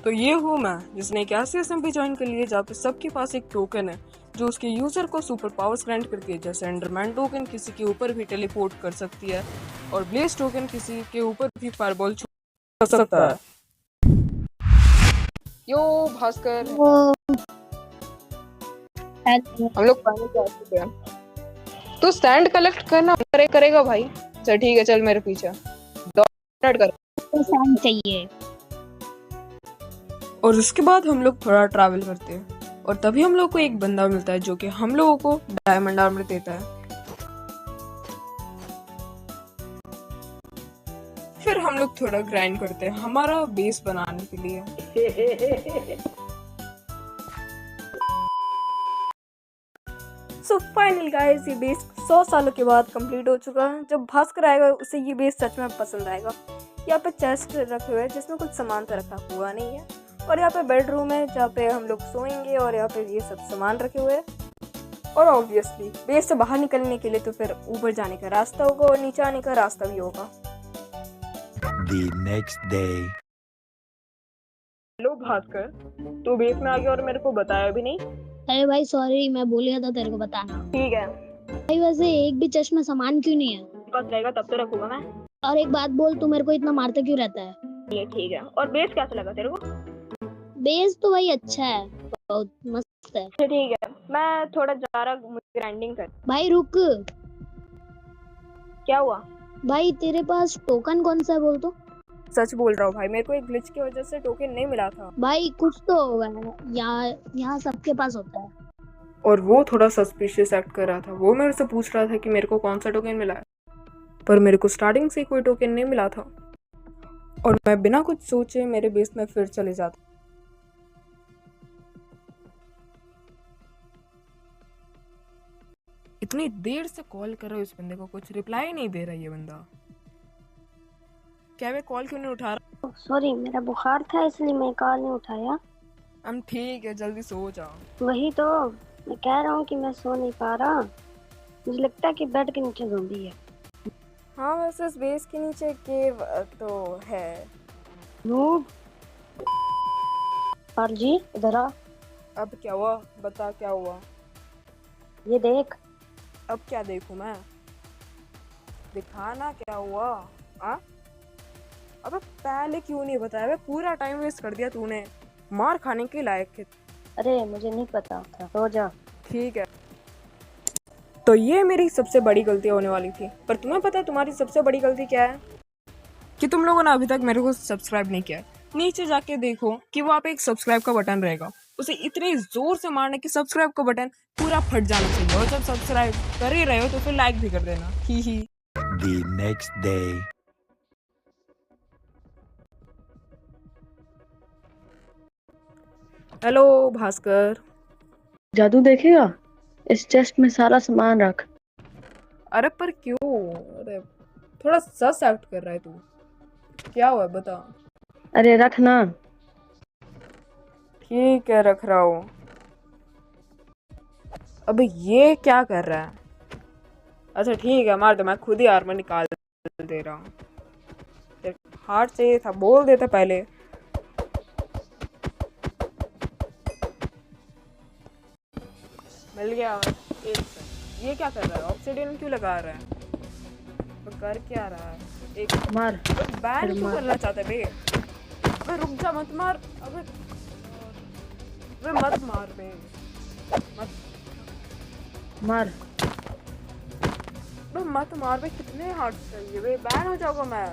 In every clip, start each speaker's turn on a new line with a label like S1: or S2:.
S1: तो ये हूँ मैं जिसने एक ऐसी असेंबली ज्वाइन कर ली है जहाँ पे सबके पास एक टोकन है जो उसके यूजर को सुपर पावर्स ग्रांट करती है। जैसे एंडरमैन टोकन किसी के ऊपर भी टेलीपोर्ट कर सकती है और ब्लेज टोकन किसी के ऊपर भी फायरबॉल छोड़ सकता है। यो भास्कर, हम लोग पानी जा चुके हैं। तो स्टैंड कलेक्ट करना करेगा भाई। चल ठीक है, चल मेरे पीछे स्टार्ट कर।
S2: स्टैंड चाहिए।
S1: और उसके बाद हम लोग थोड़ा ट्रैवल करते हैं और तभी हम लोग को एक बंदा मिलता है जो कि हम लोगों को डायमंड आर्मर देता है। फिर हम लोग थोड़ा ग्राइंड करते हैं हमारा बेस बनाने के लिए।
S3: सो फाइनली गाइस, ये बेस 100 सालों के बाद कंप्लीट हो चुका है। जब भास्कर आएगा उसे ये बेस सच में पसंद आएगा। यहाँ पे चेस्ट रखे हुए हैं जिसमें कुछ सामान तो रखा हुआ नहीं है, और यहाँ पे बेडरूम है जहाँ पे हम लोग सोएंगे, और यहाँ पे ये सब सामान रखे हुए हैं। और ऑब्वियसली बेस से बाहर निकलने के लिए तो फिर ऊपर जाने का रास्ता होगा और नीचे आने का रास्ता भी होगा।
S4: The next day.
S1: Hello Bhaskar, तू बेस में आ गया और मेरे को बताया भी नहीं।
S2: अरे भाई सॉरी, मैं भूल गया था तेरे को बताना।
S1: ठीक है,
S2: भाई वैसे एक भी चश्मा सामान क्यों नहीं है?
S1: पास रहेगा तब तो रखूंगा मैं।
S2: और एक बात बोल, तू मेरे को इतना मारता क्यों रहता है?
S1: ये ठीक है। और बेस कैसा लगा तेरे को?
S2: बेस तो भाई अच्छा है, बहुत मस्त है।
S1: ठीक है, मैं थोड़ा जा रहा, मुझे ग्राइंडिंग कर।
S2: भाई रुक,
S1: क्या हुआ?
S2: भाई तेरे पास टोकन कौन सा है बोल तो?
S3: सच बोल रहा हूँ भाई, मेरे को एक ग्लिच की वजह से टोकन नहीं मिला था।
S2: भाई कुछ तो होगा, यहाँ सबके पास होता है।
S1: और वो थोड़ा सस्पिशियस एक्ट कर रहा था। वो मेरे से पूछ रहा था कि मेरे को कौन सा टोकन मिला है, पर मेरे को स्टार्टिंग से कोई टोकन नहीं मिला था। और मैं बिना कुछ सोचे मेरे बेस में फिर चले जाता। इतनी देर से कॉल कर रहा हूँ इस बंदे को, कुछ रिप्लाई नहीं दे रहा ये बंदा। क्या मैं कॉल क्यों नहीं उठा रहा?
S5: सॉरी, मेरा बुखार था इसलिए मैं कॉल नहीं उठाया।
S1: हम ठीक है, जल्दी सो जाओ।
S5: वही तो मैं कह रहा हूँ कि मैं सो नहीं पा रहा। मुझे लगता है कि बेड के नीचे ज़ोंबी है।
S3: हाँ, वैसे इस बेस के नीचे केव तो है।
S5: नूब, और जी इधर आ।
S1: अब क्या हुआ? बता क्या हुआ।
S5: ये देख।
S1: अब क्या देखूं मैं? दिखाना क्या हुआ? अबे पहले क्यों नहीं बताया? बे पूरा टाइम वेस्ट कर दिया तूने, मार खाने के लायक है।
S5: अरे मुझे नहीं पता था, सो जा।
S1: ठीक है, तो ये मेरी सबसे बड़ी गलती होने वाली थी। पर तुम्हें पता है तुम्हारी सबसे बड़ी गलती क्या है? कि तुम लोगों ने अभी तक मेरे को सब्सक्राइब नहीं किया। नीचे जाके देखो कि वहाँ पे एक सब्सक्राइब का बटन रहेगा, उसे इतने जोर से मारना कि सब्सक्राइब का बटन पूरा फट जाना चाहिए। और जब सब्सक्राइब कर ही रहे हो तो फिर लाइक भी कर देना। ही।
S4: The next day.
S3: Hello Bhaskar,
S5: जादू देखेगा? इस चेस्ट में सारा सामान रख।
S1: अरे पर क्यों? अरे थोड़ा सस एक्ट कर रहा है तू। क्या हुआ बता।
S5: अरे रख ना।
S1: ठीक है, रख रहा हूँ। अबे ये क्या कर रहा है? अच्छा ठीक है, मार दे, मैं खुद ही आर्मर निकाल दे रहा हूँ। हार्ट चाहिए था, बोल देता पहले। मिल गया। एक सेकंड, ये क्या कर रहा है? ऑब्सिडियन क्यों लगा रहा है? तो कर क्या रहा है? एक
S5: मार।
S1: बैन क्यों करना चाहता है बे? अबे रुक जा, मत मार। अबे मत मार बे, मत
S5: मार।
S1: बे मत मार बे। कितने हार्ट चाहिए बे? बैन हो जाऊंगा मैं।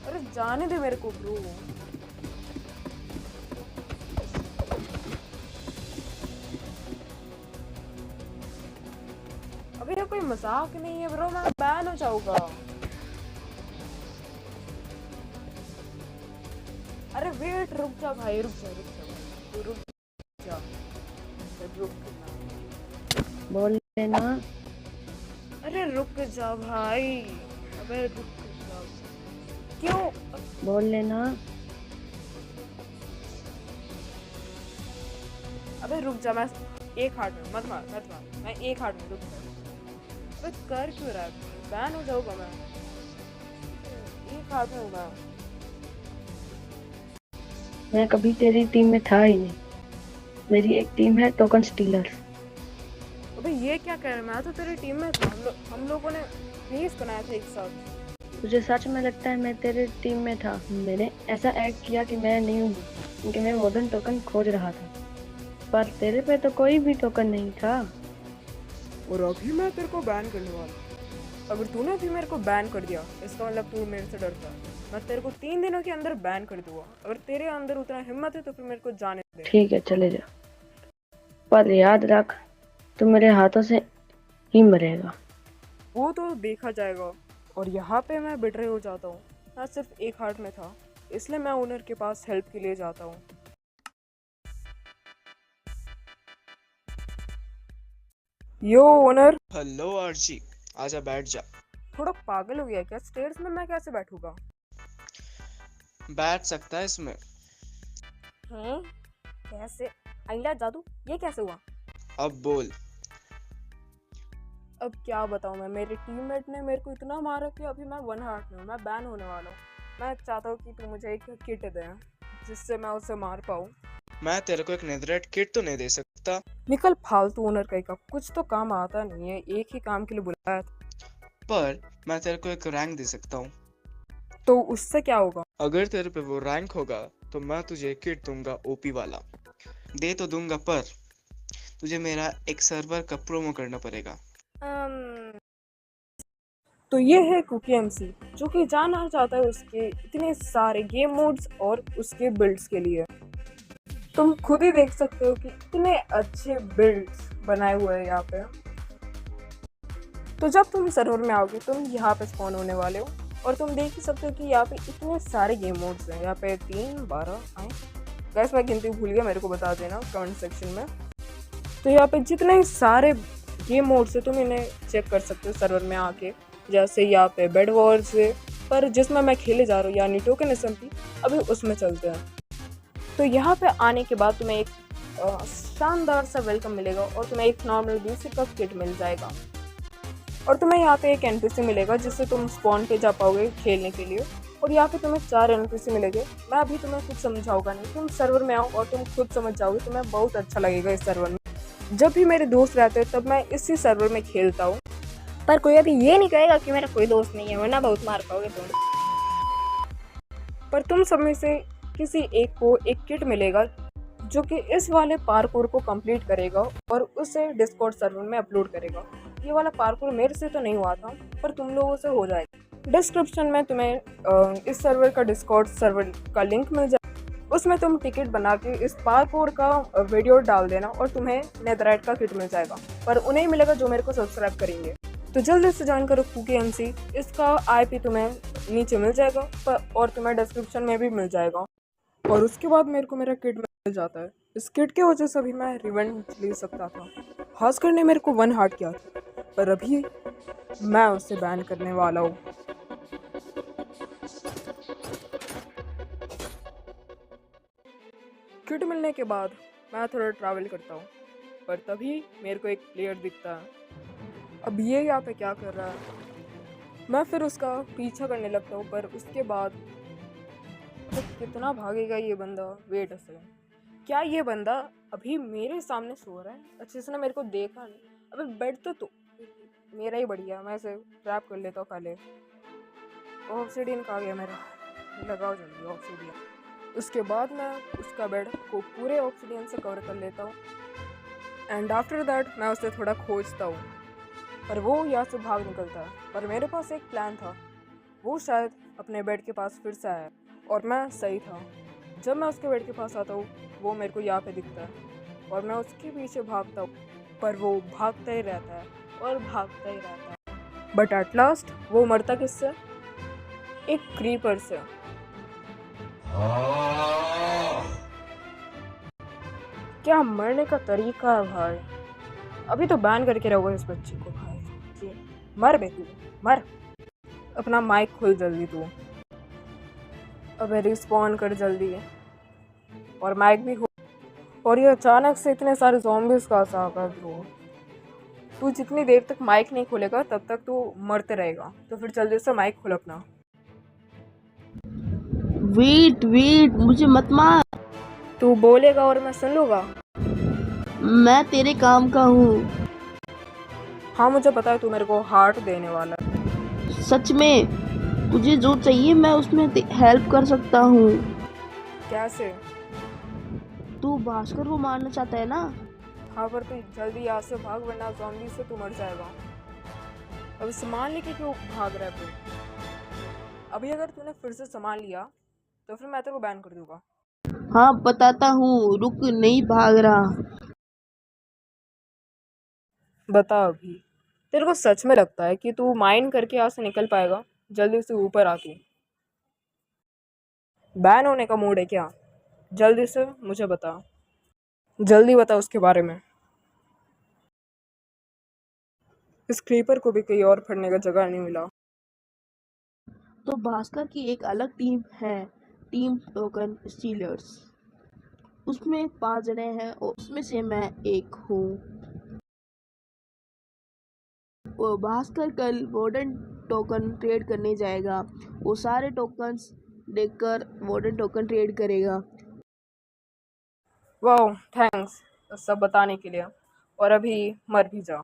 S1: अरे जाने दे मेरे को ब्रो। अबे ये कोई मजाक नहीं है ब्रो, मैं बैन हो जाऊंगा। अरे वेट, रुक जा भाई, रुक जा रुक जा।
S5: बोल लेना।
S1: अरे रुक जा भाई। अबे रुक जा। क्यों?
S5: बोल लेना।
S1: अबे रुक जा, मैं एक हार्ट में, मत मार मत मार, मैं एक हार्ट में, रुक जा। अबे कर क्यों रहा है? बैन हो जाऊंगा मैं। एक हार्ट में होगा।
S5: मैं कभी तेरी टीम में था ही नहीं। मेरी एक टीम है टोकन स्टीलर्स।
S1: अबे ये क्या कह रहा है, मैं तो तेरी टीम में था। हम लोगों ने बेस बनाया था एक साथ।
S5: तुझे सच में लगता है मैं तेरे टीम में था? मैंने ऐसा एक्ट किया कि मैं नहीं हूँ, क्योंकि मैं वुडन टोकन खोज रहा था, पर तेरे पे तो कोई भी टोकन नहीं था।
S1: और अभी मैं तेरे को बैन करने वाला हूँ। अगर तूने अभी मेरे को बैन कर दिया, इसका मतलब तू मेरे से डरता है। मैं तेरे को 3 दिनों के अंदर बैन कर दूंगा। अगर तेरे अंदर उतना हिम्मत है तो फिर मेरे को जाने दे।
S5: ठीक है, चले जा, पर याद रख तू मेरे हाथों से ही मरेगा।
S1: वो तो देखा जाएगा। और यहाँ पे मैं बिट्रे हो जाता हूँ। मैं सिर्फ एक हार्ट में था, इसलिए मैं ओनर के पास हेल्प के लिए जाता हूँ। यो ओनर,
S6: हेलो आर्ची, आजा बैठ जा।
S1: थोड़ा पागल हो गया क्या? स्टेयर्स में मैं कैसे बैठूंगा?
S6: बैठ सकता है इसमें।
S1: हैं? कैसे? आइला जादू, ये कैसे हुआ?
S6: अब बोल।
S1: अब क्या बताऊं मैं, मेरे टीममेट ने मेरे को इतना मारा कि अभी मैं 1 हार्ट में हूँ। मैं बैन होने वाला हूँ। मैं चाहता हूँ कि तू मुझे एक किट दे जिससे मैं उसे मार पाऊँ।
S6: मैं तेरे को एक नेदरराइट किट तो नहीं दे सकता।
S1: निकल फालतू ओनर कहीं का, कुछ तो काम आता नहीं है। एक ही काम के लिए बुलाया था।
S6: पर मैं तेरे को एक रैंक दे सकता हूँ।
S1: तो उससे क्या होगा?
S6: अगर तेरे पे वो रैंक होगा तो मैं तुझे एक किट दूंगा, ओपी वाला। दे तो दूंगा, पर तुझे मेरा एक सर्वर का प्रोमो करना पड़ेगा।
S1: तो ये है कुकी एमसी, जो कि जानना चाहता है उसके इतने सारे गेम मोड्स और उसके बिल्ड्स के लिए। तुम खुद ही देख सकते हो कि कितने अच्छे बिल्ड्स बनाए हुए हैं यहाँ पे। तो जब तुम सर्वर में आओगे, तुम यहाँ पे स्पॉन होने वाले हो और तुम देख ही सकते हो कि यहाँ पे इतने सारे गेम मोड्स हैं। यहाँ पे 3, 12 आए। गैस मैं गिनती भूल गया, मेरे को बता देना कमेंट सेक्शन में। तो यहाँ पे जितने सारे गेम मोड्स है तुम इन्हें चेक कर सकते हो सर्वर में आके। जैसे यहाँ पे बेड वॉर्स है, पर जिसमें मैं खेले जा रहा हूँ यानी टोकन एसएमपी, अभी उसमें चलते हैं। तो यहाँ पे आने के बाद तुम्हें एक शानदार सा वेलकम मिलेगा और तुम्हें एक नॉर्मल बेसिक का किट मिल जाएगा। और तुम्हें यहाँ पे एक एनपीसी मिलेगा जिससे तुम स्पॉन पे जा पाओगे खेलने के लिए। और यहाँ पे तुम्हें 4 एनपीसी मिलेंगे। मैं अभी तुम्हें कुछ समझाऊंगा नहीं, तुम सर्वर में आओ और तुम खुद समझ जाओगे। तुम्हें बहुत अच्छा लगेगा इस सर्वर में। जब भी मेरे दोस्त रहते हैं तब मैं इसी सर्वर में खेलता हूँ।
S2: पर कोई अभी ये नहीं कहेगा कि मेरा कोई दोस्त नहीं है, वरना बहुत मार पाओगे तुम।
S1: पर तुम सब में से किसी एक को एक किट मिलेगा जो कि इस वाले पार्कोर को कंप्लीट करेगा और उसे डिस्कॉर्ड सर्वर में अपलोड करेगा। ये वाला पार्कोर मेरे से तो नहीं हुआ था, पर तुम लोगों से हो जाएगा। डिस्क्रिप्शन में तुम्हें इस सर्वर का डिस्कॉर्ड सर्वर का लिंक मिल जाएगा। उसमें तुम टिकट बना के इस पार्कोर का वीडियो डाल देना और तुम्हें नेदरराइट का किट मिल जाएगा। पर उन्हें मिलेगा जो मेरे को सब्सक्राइब करेंगे। तो जल्दी से ज्वाइन करो कुकी एमसी। इसका आईपी तुम्हें नीचे मिल जाएगा और तुम्हें डिस्क्रिप्शन में भी मिल जाएगा। और उसके बाद मेरे को मेरा किट मिल जाता है। इस किट की वजह से अभी मैं रिवेंज ले सकता था। हास्कर ने मेरे को 1 हार्ट किया था, पर अभी मैं उसे बैन करने वाला हूँ। किट मिलने के बाद मैं थोड़ा ट्रैवल करता हूँ, पर तभी मेरे को एक प्लेयर दिखता है। अब ये यहाँ पे क्या कर रहा है? मैं फिर उसका पीछा करने लगता हूँ, पर उसके बाद तो कितना भागेगा ये बंदा? वेट अ सेकंड, क्या ये बंदा अभी मेरे सामने सो रहा है? अच्छा, इसने मेरे को देखा नहीं। अबे बेड तो मेरा ही बढ़िया, मैं इसे ट्रैप कर लेता हूँ पहले। ऑब्सिडियन कहाँ गया मेरा? लगाओ जल्दी ऑब्सिडियन। उसके बाद मैं उसका बेड को पूरे ऑब्सिडियन से कवर कर लेता हूँ। एंड आफ्टर दैट मैं उसे थोड़ा खोजता हूँ, पर वो यहाँ से भाग निकलता है। पर मेरे पास एक प्लान था। वो शायद अपने बेड के पास फिर से आया और मैं सही था। जब मैं उसके बेड के पास आता हूँ, वो मेरे को यहाँ पे दिखता है और मैं उसके पीछे भागता हूँ, पर वो भागता ही रहता है और भागता ही रहता है। बट एट लास्ट वो मरता किससे? एक क्रीपर से। क्या मरने का तरीका है भाई! अभी तो बैन करके रहोगे इस बच्चे को भाई। मर बे तू, मर। अपना माइक खोल जल्दी तू। अबे रिस्पॉन कर जल्दी, और माइक भी खोल। और ये अचानक से इतने सारे ज़ॉम्बीज़ का आ गया। तू जितनी देर तक माइक नहीं खोलेगा तब तक तू मरते रहेगा। तो फिर जल्दी से माइक खोल अपना।
S7: वेट मुझे मत मार।
S3: तू बोलेगा और मैं सुन लूँगा।
S5: मैं तेरे काम का हूँ।
S1: हाँ मुझे पता है, तू मेरे को हार्ट देने वाला है।
S5: सच में तुझे जो चाहिए मैं उसमें हेल्प कर सकता हूँ।
S1: कैसे?
S5: तू भास्कर को मारना चाहता है ना?
S1: हाँ पर तू जल्दी यहाँ से भाग, वरना ज़ॉम्बी से तू मर जाएगा। अब सामान लेके क्यों भाग रहा है तू? अभी अगर तूने फिर से सामान लिया तो फिर मैं तेरे को बैन कर दूंगा।
S5: हाँ बताता हूँ, रुक, नहीं भाग रहा।
S1: बता अभी, तेरे को सच में लगता है कि तू माइन करके यहाँ से निकल पाएगा? जल्दी से ऊपर आ तू। बैन होने का मूड है क्या? जल्दी से मुझे बता, जल्दी बता उसके बारे में। इस क्रीपर को भी कहीं और पढ़ने का जगह नहीं मिला।
S5: तो भास्कर की एक अलग टीम है, टीम टोकन स्टीलर्स। उसमें 5 जने हैं और उसमें से मैं एक हूँ। वो भास्कर कल वार्डन टोकन ट्रेड करने जाएगा। वो सारे टोकन्स देखकर वार्डन टोकन ट्रेड करेगा।
S1: वाह, थैंक्स सब बताने के लिए। और अभी मर भी जा।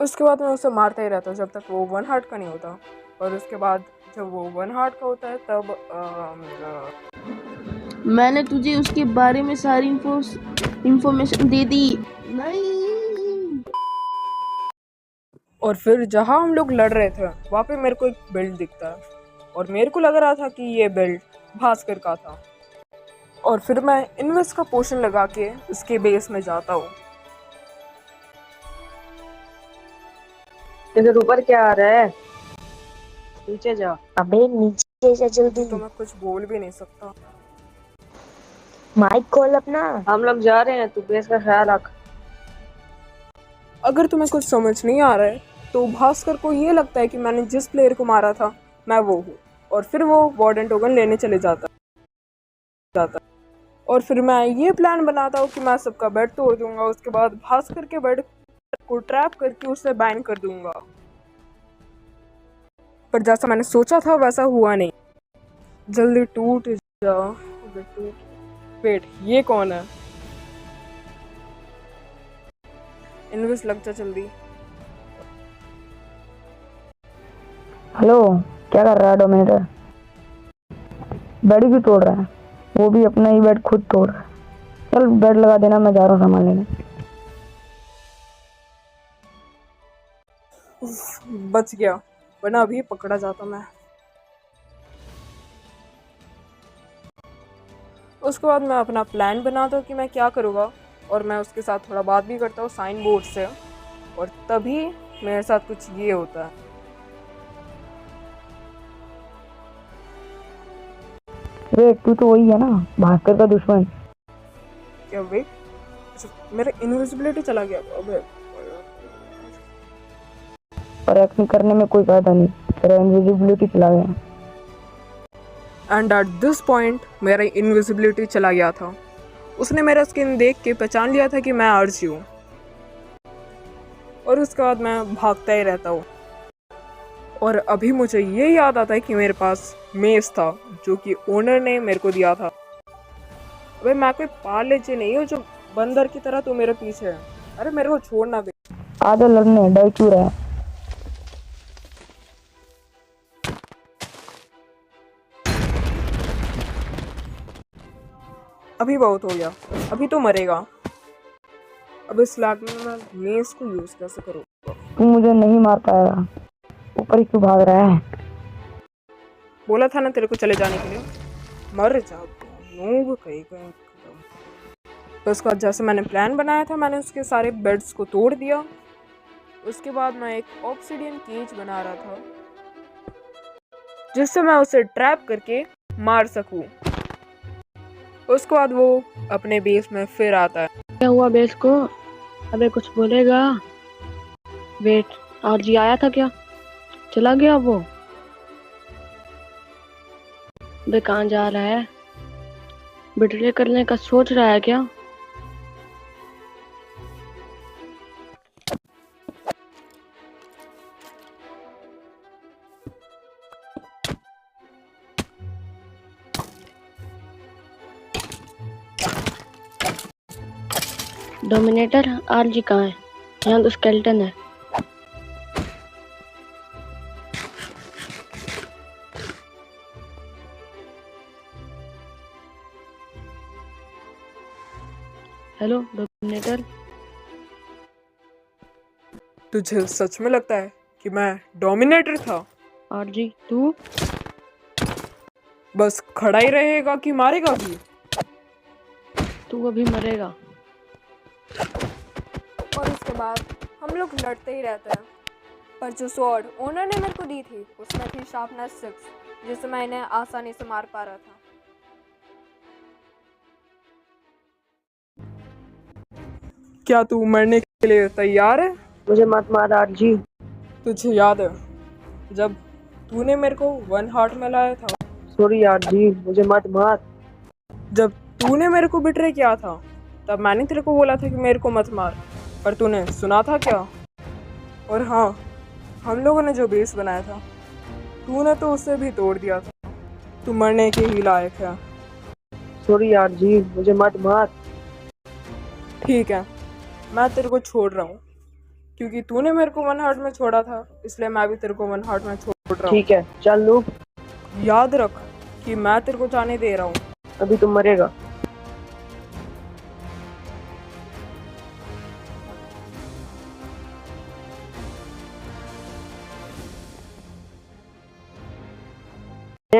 S1: उसके बाद मैं उसे मारता ही रहता जब तक वो 1 हार्ट का नहीं होता। और उसके बाद जब वो 1 हार्ट का होता है तब
S5: मैंने तुझे उसके बारे में सारी इंफॉर्मेशन दे दी। नहीं।
S1: और फिर जहाँ हम लोग लड़ रहे थे वहाँ पे मेरे को एक बिल्ड दिखता है और मेरे को लग रहा था कि ये बिल्ड भास्कर का था। और फिर मैं इनवेस्ट का पोशन लगा के उसके बेस में जाता हूँ।
S5: इधर ऊपर क्या आ रहा है? नीचे जा।
S7: अबे नीचे जा जल्दी।
S1: तो मैं कुछ बोल भी नहीं सकता।
S7: माइक खोल अपना।
S5: हम लोग जा रहे हैं, तू बेस का ख्याल रख।
S1: अगर तुम्हें कुछ समझ नहीं आ रहा है तो भास्कर को ये लगता है कि मैंने जिस प्लेयर को मारा था मैं वो हूँ, और फिर वो वार्डन टोकन लेने चले जाता। और फिर मैं ये प्लान बनाता हूँ कि मैं सबका बेड तोड़ दूंगा। उसके बाद भास्कर के बेड को ट्रैप करके उसे बैन कर दूंगा। पर जैसा मैंने सोचा था वैसा हुआ नहीं। जल्दी टूट जाओ। वेट, ये कौन है? इनवेस्ट लग जा जल्दी।
S7: हेलो, क्या कर रहा है डोमिनेटर? बेड भी तोड़ रहा है, वो भी अपना ही बेड खुद तोड़ रहा है। चल बेड लगा देना, मैं जा रहा हूँ सामान लेने।
S1: बच गया, वरना अभी पकड़ा जाता मैं। उसके बाद मैं अपना प्लान बनाता हूँ कि मैं क्या करूँगा, और मैं उसके साथ थोड़ा बात भी करता हूँ साइन बोर्ड से। और तभी मेरे साथ कुछ ये होता है।
S7: वे तू तो वही है ना, भास्कर का दुश्मन।
S1: क्या वे? मेरा इनविजिबिलिटी चला गया। अबे
S7: पर एक्टिंग करने में कोई फायदा नहीं, तेरा इनविजिबिलिटी चला गया।
S1: एंड एट दिस पॉइंट मेरा इनविजिबिलिटी चला गया था। उसने मेरा स्किन देख के पहचान लिया था कि मैं आर्ची हूँ। और उसके बाद मैं भागता ही रहता हूँ। और अभी मुझे ये याद आता है कि मेरे पास मेस था जो कि ओनर ने मेरे को दिया था। अबे मैं कोई पार्ले-जी नहीं हूँ जो बंदर की तरह तू मेरे पीछे है। अरे मेरे को छोड़ना बे।
S7: आजा लड़ने, डर क्यों रहा है?
S1: अभी बहुत हो गया, अभी तो मरेगा। अब इस लाख में मैं मेस को यूज कैसे करूँ?
S7: तू मुझे नहीं मार पाएगा, ऊपर ही क्यों भाग रहा है?
S1: बोला था ना तेरे को चले जाने के लिए। मर जा नूब कहीं कहीं। तो उसके बाद जैसे मैंने प्लान बनाया था, मैंने उसके सारे बेड्स को तोड़ दिया। उसके बाद मैं एक ऑब्सिडियन केज बना रहा था जिससे मैं उसे ट्रैप करके मार सकूं। उसके बाद वो अपने बेस में फिर आता है।
S5: क्या हुआ बेस को? अबे कुछ बोलेगा? वेट, आरजी आया था क्या? चला गया वो? बे कहाँ जा रहा है? बिटरे करने का सोच रहा है क्या?
S8: डोमिनेटर आरजी कहाँ है? यहाँ तो स्केलेटन है। Hello dominator.
S1: तुझे सच में लगता है कि मैं डोमिनेटर था?
S8: आरजी तू?
S1: बस खड़ा ही रहेगा कि मारेगा भी?
S8: तू अभी मरेगा।
S3: और उसके बाद हम लोग लड़ते ही रहते हैं। पर जो स्वॉर्ड ओनर ने मेरे को दी थी उसमें थी शार्पनेस 6, जिससे मैं इन्हें आसानी से मार पा रहा था।
S1: क्या तू मरने के लिए तैयार है?
S7: मुझे मत मार आरजी।
S1: तुझे याद है जब तूने मेरे को वन हार्ट में लाया था?
S7: सॉरी आरजी, मुझे मत मार।
S1: जब तूने मेरे को बिट्रे किया था तब मैंने तेरे को बोला था कि मेरे को मत मार, पर तूने सुना था क्या? और हाँ, हम लोगों ने जो बेस बनाया था तूने तो उसे भी तोड़ दिया था। तू मरने के ही लायक है।
S7: सॉरी आरजी, मुझे मत मार।
S1: ठीक है, मैं तेरे को छोड़ रहा हूँ क्योंकि तूने मेरे को वन हार्ट में छोड़ा था, इसलिए मैं भी तेरे को वन हार्ट में छोड़ रहा हूँ।
S7: ठीक है, चल लू।
S1: याद रख कि मैं तेरे को जाने दे रहा हूँ।
S7: अभी तुम मरेगा।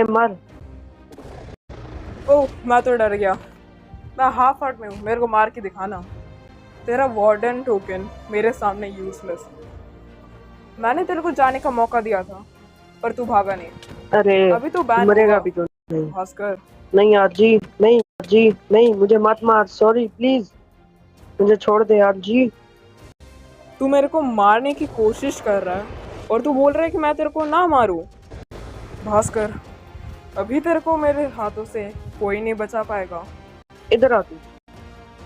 S7: मर।
S1: ओह, मैं तो डर गया। मैं हाफ हार्ट में हूँ, मेरे को मार के दिखाना। तेरा वार्डन टोकन मेरे सामने यूजलेस। मैंने तेरे को जाने का मौका दिया था पर तू भागा नहीं।
S7: अरे
S1: अभी तो बैन
S7: मरेगा
S1: होगा।
S7: अभी तो। नहीं
S1: भास्कर,
S7: नहीं आरजी, नहीं आरजी, नहीं, मुझे मत मार। सॉरी प्लीज, मुझे छोड़ दे आरजी।
S1: तू मेरे को मारने की कोशिश कर रहा है और तू बोल रहा है कि मैं तेरे को ना मारूं। भास्कर, अभी तेरे को मेरे हाथों से कोई नहीं बचा पाएगा।
S7: इधर आ तू।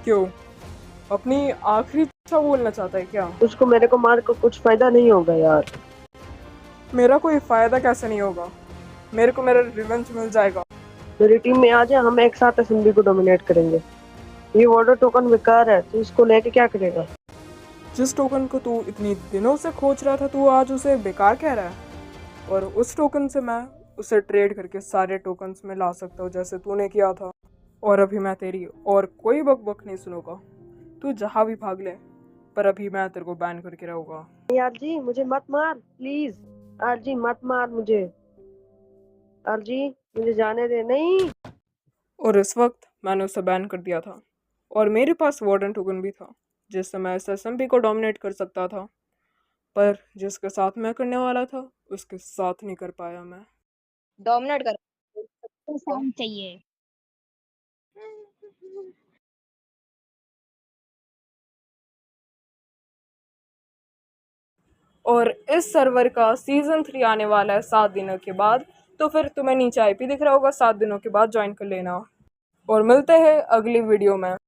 S1: क्यों? अपनी आखिरी इच्छा बोलना चाहता है क्या?
S7: उसको मेरे को मार को कुछ फायदा नहीं होगा यार।
S1: मेरा कोई फायदा कैसे नहीं होगा? मेरे को मेरा रिवेंज मिल जाएगा।
S7: मेरी टीम में आ जा, हम एक साथ असेंबली को डोमिनेट करेंगे। ये वाटर टोकन बेकार है, तू इसको लेके क्या करेगा?
S1: जिस टोकन को तू इतनी दिनों से खोज रहा था तू आज उसे बेकार कह रहा है। और उस टोकन से मैं उसे ट्रेड करके सारे टोकन्स में ला सकता हूँ जैसे तूने किया था। और अभी मैं तेरी और कोई बक नहीं सुनूंगा। तू जहाँ भी भाग ले, पर अभी मैं तेरे को बैन करके रहूँगा।
S7: आरजी मुझे मत मार प्लीज। आरजी मत मार मुझे। आरजी मुझे जाने दे। नहीं।
S1: और इस वक्त मैंने उसे बैन कर दिया था और मेरे पास वार्डन टोकन भी था जिससे मैं इस एसएमपी को डोमिनेट कर सकता था, पर जिसके साथ मैं करने वाला था उसके साथ नहीं कर पाया। मैं
S2: डोमिनेट कर सबको साउंड चाहिए।
S1: और इस सर्वर का सीजन 3 आने वाला है 7 दिनों के बाद, तो फिर तुम्हें नीचे आईपी दिख रहा होगा, 7 दिनों के बाद ज्वाइन कर लेना। और मिलते हैं अगली वीडियो में।